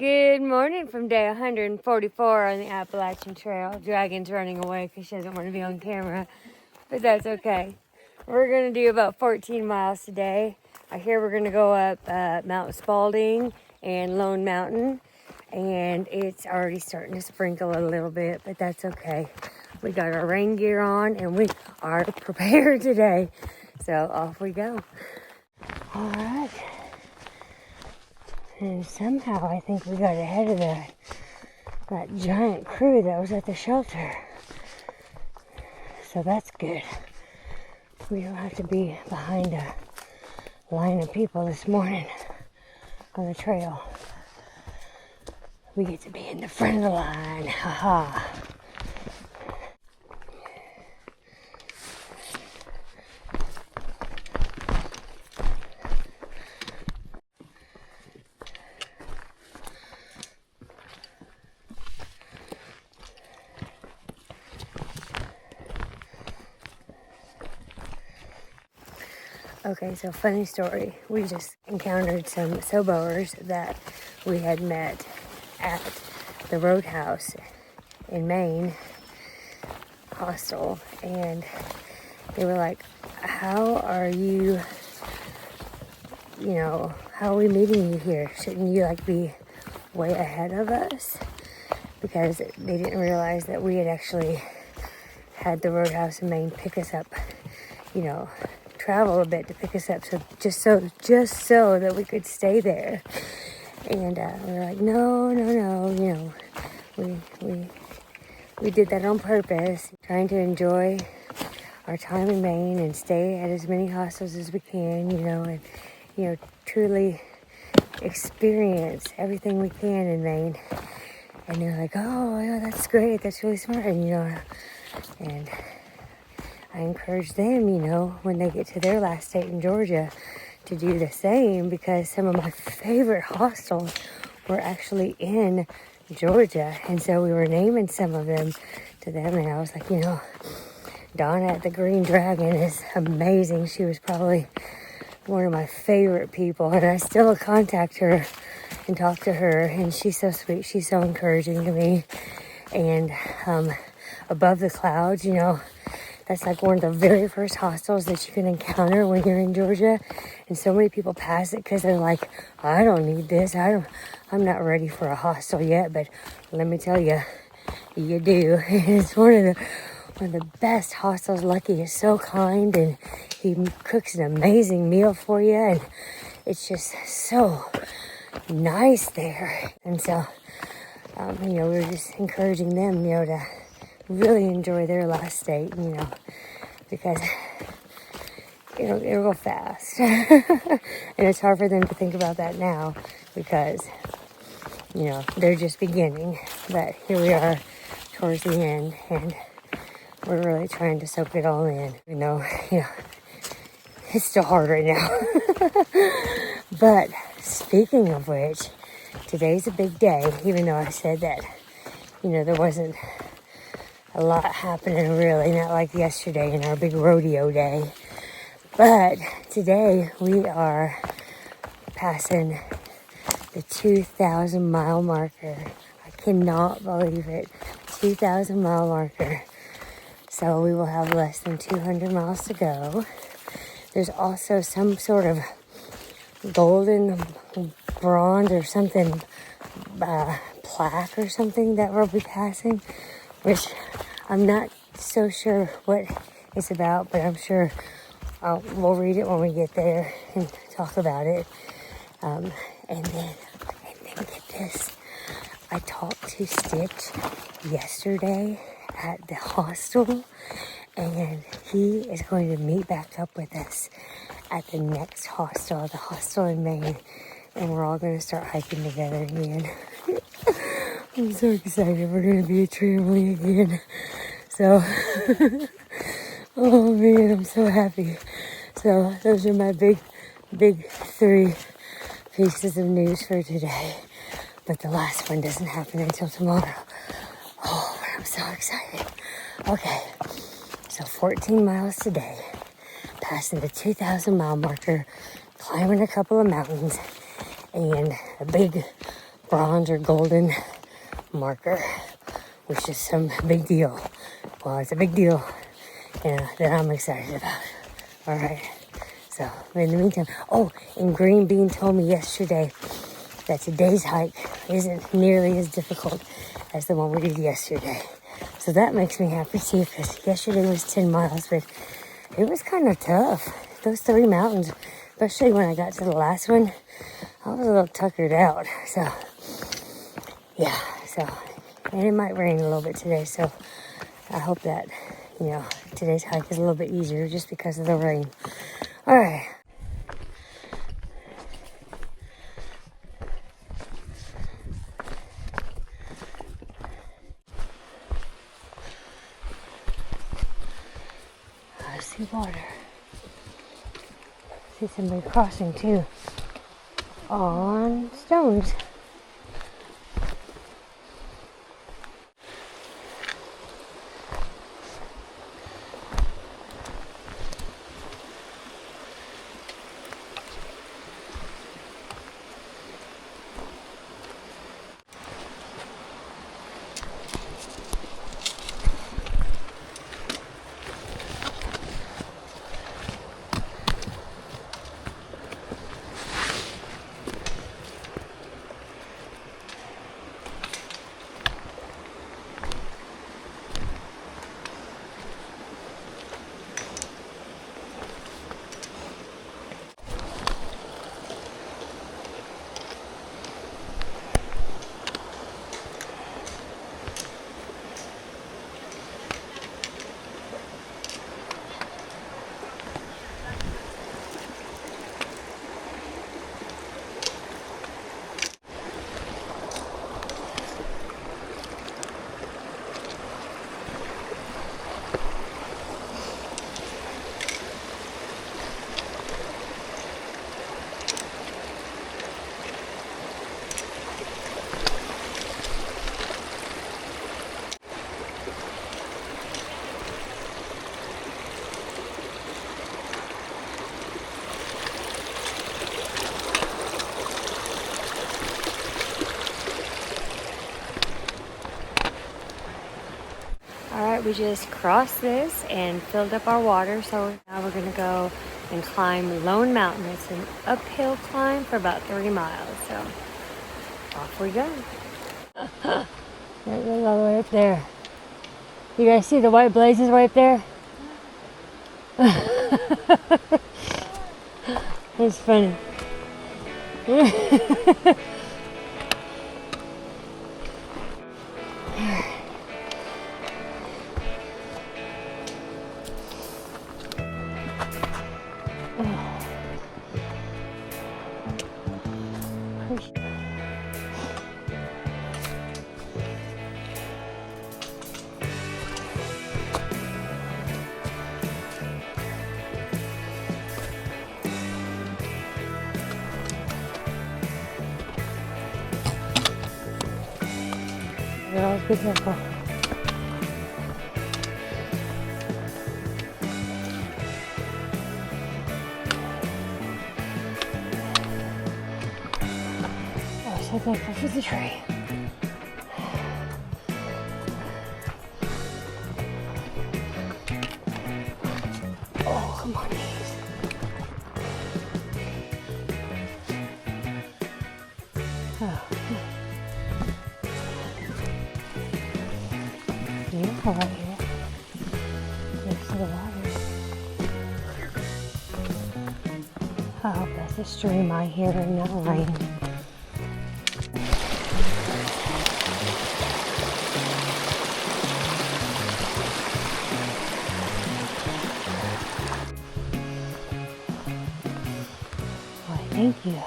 Good morning from day 144 on the Appalachian Trail. Dragon's running away because she doesn't want to be on camera, but that's okay. We're going to do about 14 miles today. I hear we're going to go up Mount Spalding and Lone Mountain, and it's already starting to sprinkle a little bit, but that's okay. We got our rain gear on and we are prepared today. So off we go. All right. And somehow I think we got ahead of that giant crew that was at the shelter. So that's good. We don't have to be behind a line of people this morning on the trail. We get to be in the front of the line. Haha. Okay, so funny story. We just encountered some Soboers that we had met at the Roadhouse in Maine hostel, and they were like, how are you, how are we meeting you here? Shouldn't you be way ahead of us? Because they didn't realize that we had actually had the Roadhouse in Maine pick us up, travel a bit to pick us up, so just so that we could stay there. And we were like, no, we did that on purpose, trying to enjoy our time in Maine and stay at as many hostels as we can, and truly experience everything we can in Maine. And they're like, oh yeah, that's great, that's really smart. And I encourage them, when they get to their last state in Georgia, to do the same, because some of my favorite hostels were actually in Georgia. And so we were naming some of them to them. And I was like, Donna at the Green Dragon is amazing. She was probably one of my favorite people. And I still contact her and talk to her. And she's so sweet. She's so encouraging to me. And Above the Clouds, that's one of the very first hostels that you can encounter when you're in Georgia. And so many people pass it because they're like, I don't need this. I'm not ready for a hostel yet. But let me tell you, you do. It's one of the best hostels. Lucky is so kind, and he cooks an amazing meal for you. And it's just so nice there. And so, we were just encouraging them, to really enjoy their last state, because it'll go fast. And it's hard for them to think about that now because, they're just beginning. But here we are towards the end, and we're really trying to soak it all in. It's still hard right now. But speaking of which, today's a big day, even though I said that, there wasn't a lot happening really, not like yesterday in our big rodeo day. But today we are passing the 2,000 mile marker. I cannot believe it. 2,000 mile marker. So we will have less than 200 miles to go. There's also some sort of golden, bronze or something, plaque or something that we'll be passing, which I'm not so sure what it's about, but I'm sure we'll read it when we get there and talk about it. And then get this. I talked to Stitch yesterday at the hostel, and he is going to meet back up with us at the next hostel, the hostel in Maine, and we're all going to start hiking together again. I'm so excited. We're going to be a family again. So, oh man, I'm so happy. So those are my big 3 pieces of news for today. But the last one doesn't happen until tomorrow. Oh, but I'm so excited. Okay, so 14 miles today. Passing the 2,000 mile marker. Climbing a couple of mountains. And a big bronze or golden marker, which is some big deal. Well, it's a big deal, that I'm excited about. All right. So in the meantime, and Green Bean told me yesterday that today's hike isn't nearly as difficult as the one we did yesterday. So that makes me happy too, because yesterday was 10 miles, but it was kind of tough. Those 3 mountains, especially when I got to the last one, I was a little tuckered out. So, yeah. And it might rain a little bit today, so I hope that, today's hike is a little bit easier just because of the rain. All right. I see water. See somebody crossing too on stones. We just crossed this and filled up our water, so now we're gonna go and climb Lone Mountain. It's an uphill climb for about 3 miles, so off we go. It goes all the way up there. You guys see the white blazes right there? It's funny. Always be careful. Oh, so thankful for the tree. Oh, come on, knees. Oh. Beautiful right here, next to the water. I hope that's a stream I hear and not rain. Why, thank you.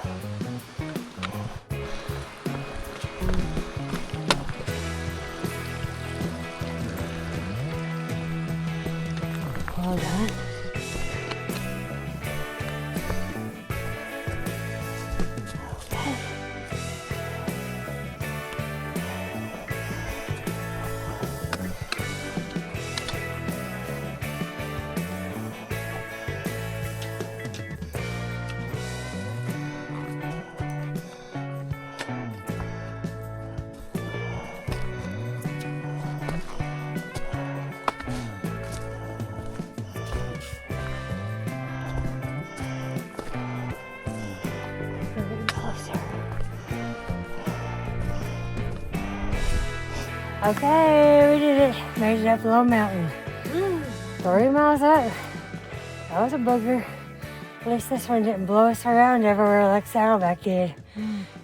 Well done. Okay. Okay, we did it. Made it up the little mountain. 3 miles up. That was a booger. At least this one didn't blow us around everywhere like Saddleback did.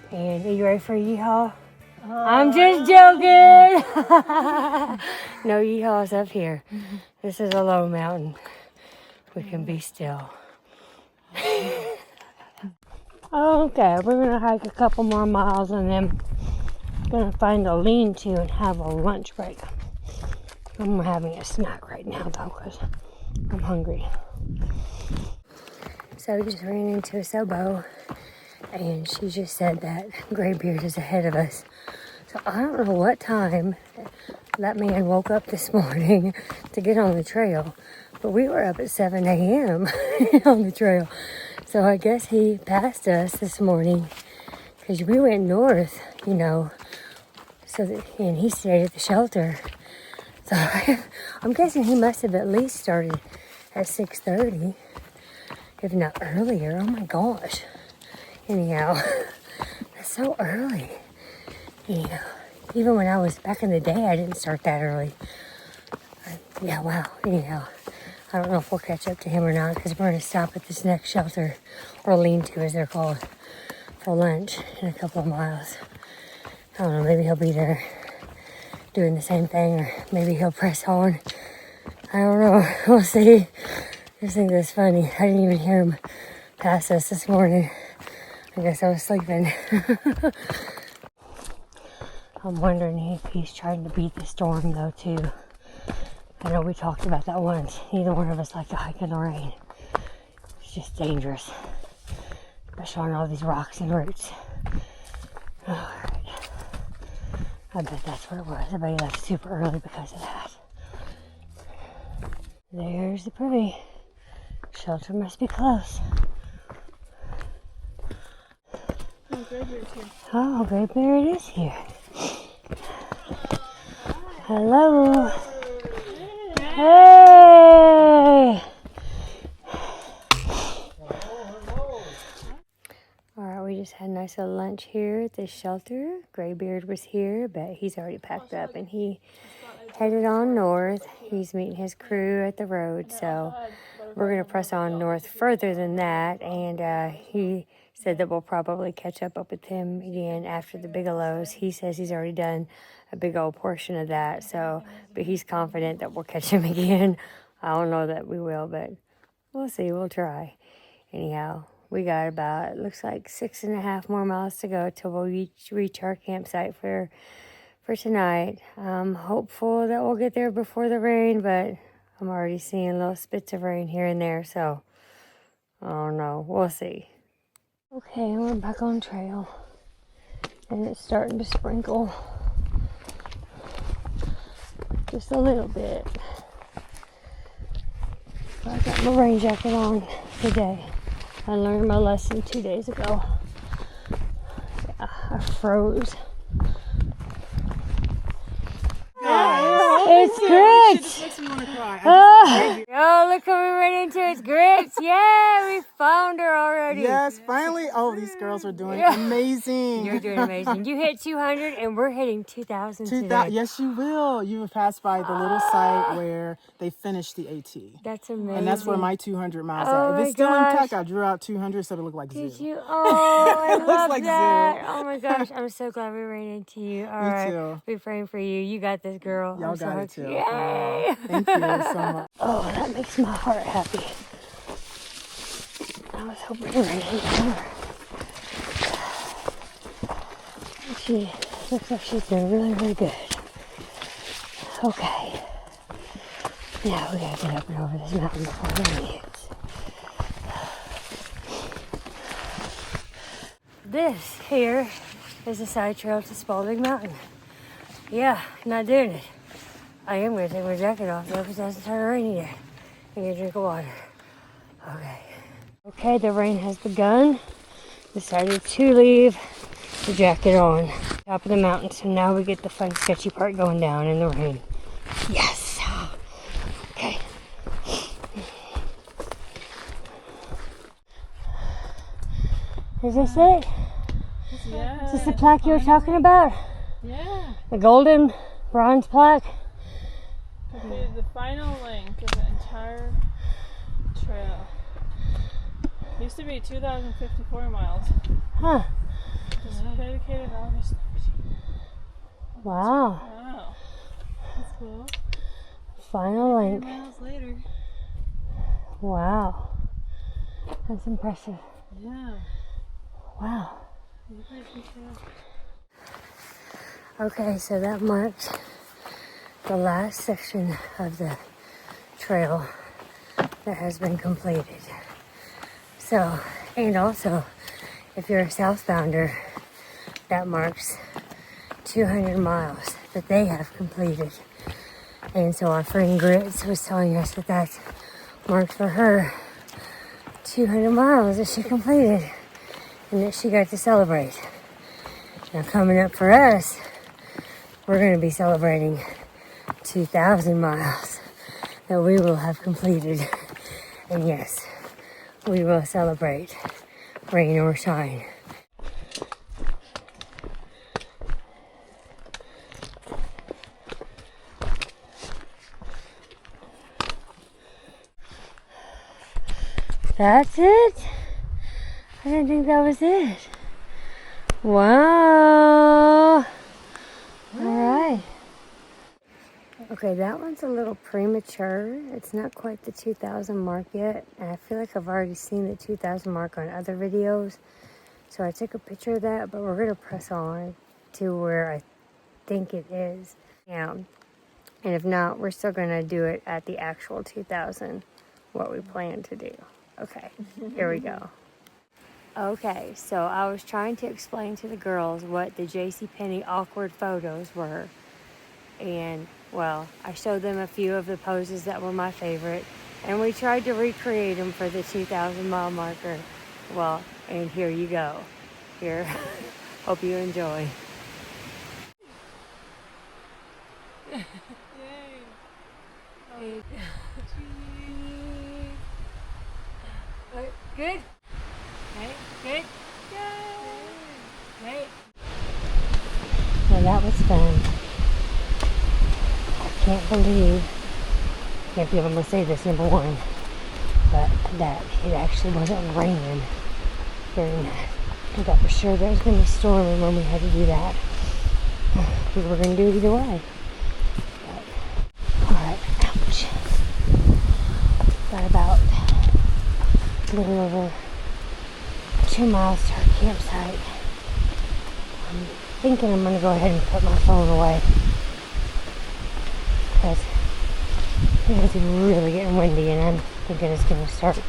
And are you ready for a yeehaw? I'm just joking. No yeehaws up here. This is a low mountain. We can be still. Okay, we're gonna hike a couple more miles and then gonna find a lean-to and have a lunch break. I'm having a snack right now though because I'm hungry. So we just ran into a Sobo and she just said that Graybeard is ahead of us. So I don't know what time that man woke up this morning to get on the trail, but we were up at 7 a.m. on the trail. So I guess he passed us this morning because we went north, you know, and he stayed at the shelter. So I'm guessing he must have at least started at 6:30, if not earlier. Oh my gosh. Anyhow, that's so early. Anyhow, even when I was back in the day, I didn't start that early. Yeah, wow. Anyhow, I don't know if we'll catch up to him or not because we're going to stop at this next shelter, or lean-to as they're called, for lunch in a couple of miles. I don't know, maybe he'll be there doing the same thing, or maybe he'll press on. I don't know. We'll see. I just think that's funny. I didn't even hear him pass us this morning. I guess I was sleeping. I'm wondering if he's trying to beat the storm though too. I know we talked about that once. Neither one of us like to hike in the rain. It's just dangerous. Especially on all these rocks and roots. Alright. I bet that's what it was. I bet he left super early because of that. There's the privy. Shelter must be close. Oh, Graybeard's here. Oh, Graybeard is here. Hello. Hey! Alright, we just had a nice little lunch here at the shelter. Graybeard was here, but he's already packed up and he headed on north. He's meeting his crew at the road, so we're going to press on north further than that, and he said that we'll probably catch up with him again after the Bigelows. He says he's already done a big old portion of that, so, but he's confident that we'll catch him again. I don't know that we will, but we'll see. We'll try. Anyhow, we got about, it looks like 6.5 more miles to go till we'll reach our campsite for tonight. I'm hopeful that we'll get there before the rain, but I'm already seeing little spits of rain here and there, so I don't know. We'll see. Okay, we're back on trail, and it's starting to sprinkle just a little bit. I got my rain jacket on today. I learned my lesson 2 days ago. Yeah, I froze. It's grits! She just makes me want to cry. Oh, look who we ran into. It's grits. Yeah, we found her already. Yes, finally. Oh, these girls are doing amazing. You're doing amazing. You hit 200 and we're hitting 2,000 today. Yes, you will. You have passed by the little site where they finished the AT. That's amazing. And that's where my 200 miles Oh are. If it's still intact, I drew out 200 so it looked like zoo. Did you? Oh, I love like that. zoo. Oh my gosh, I'm so glad we ran into you. All right, too. we're praying for you. You got this, girl. Y'all I'm so got it too. Yay! Thank you so much. Oh, that makes my heart happy. I was hoping to run into her. She looks like she's doing really, really good. Okay. Now we gotta get up and over this mountain before the rain hits. This here is a side trail to Spalding Mountain. Yeah, not doing it. I am going to take my jacket off though because it hasn't started raining yet. I need a drink of water. Okay. Okay, the rain has begun. Decided to leave the jacket on top of the mountain. So now we get the fun sketchy part going down in the rain. Yes! Okay. Is this it? Yeah. Is this the plaque you were talking about? Yeah. The golden Bronze plaque. Completed the final length of the entire trail. Used to be 2,054 miles. Huh. Just dedicated August 19th. Wow. Wow. That's cool. Final 3 length. miles later. Wow. That's impressive. Yeah. Wow. You guys can tell. Okay, so that marks the last section of the trail that has been completed. So, and also, if you're a southbounder, that marks 200 miles that they have completed. And so our friend Grits was telling us that that marked for her 200 miles that she completed and that she got to celebrate. Now coming up for us, we're going to be celebrating 2,000 miles that we will have completed. And yes, we will celebrate, rain or shine. That's it? I didn't think that was it. Wow. Alright. Okay, that one's a little premature. It's not quite the 2,000 mark yet. And I feel like I've already seen the 2,000 mark on other videos. So I took a picture of that, but we're going to press on to where I think it is. Yeah. And if not, we're still going to do it at the actual 2,000, what we plan to do. Okay, here we go. Okay, so I was trying to explain to the girls what the JCPenney awkward photos were. And, well, I showed them a few of the poses that were my favorite. And we tried to recreate them for the 2,000 mile marker. Well, and here you go. Here, hope you enjoy. Yay. Good? Okay, good? Great. Well, that was fun. I can't believe, can't believe I'm going to say this, number one, but that it actually wasn't raining during that. I thought for sure there was going to be storming when we had to do that. We were going to do it either way. Alright, ouch. Got about a little over 2 miles to our campsite. I'm thinking I'm going to go ahead and put my phone away because it is really getting windy and I'm thinking it's going to start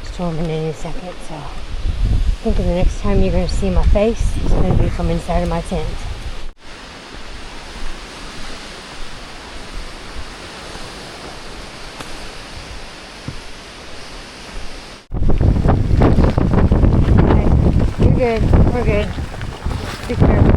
storming any second. So I think the next time you're going to see my face is going to be from inside of my tent. Good. We're good. Be careful.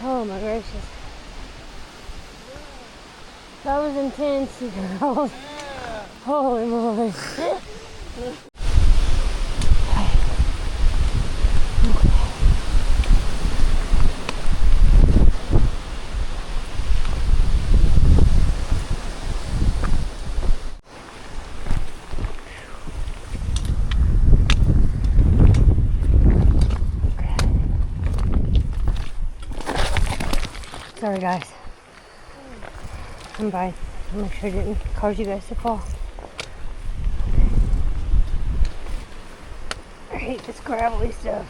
Oh my gracious. That was intense, you girls. Yeah. Holy moly. Sorry guys. I'm by. I'll make sure it didn't cause you guys to fall. I hate this gravelly stuff.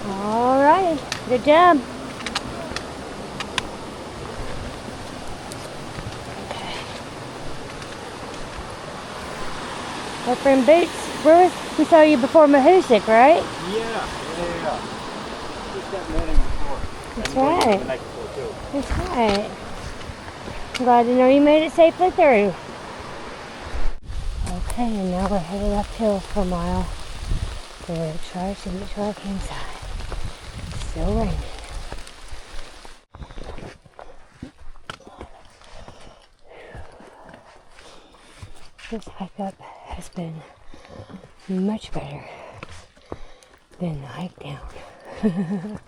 Alright, good job. Our friend Boots, we saw you before Mahusik, right? Yeah. Just that morning before. That's And the morning right. the night before too. That's right. I'm glad to know you made it safely through. Okay, and now we're headed uphill for a mile to try to get to our campsite. It's still raining. This hike up has been much better than the hike down. I'm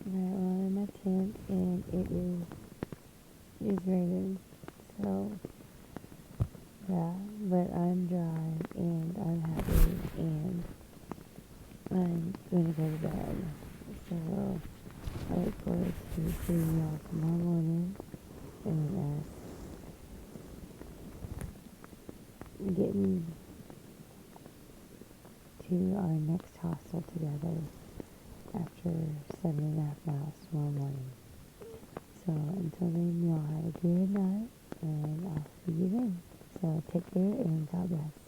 in my tent and it is raining, so yeah, but I'm dry and I'm happy and I'm gonna go to bed. So I look forward to seeing y'all tomorrow morning and getting to our next hostel together after 7.5 miles tomorrow morning. So until then, y'all have a good night and I'll see you then. So take care and God bless.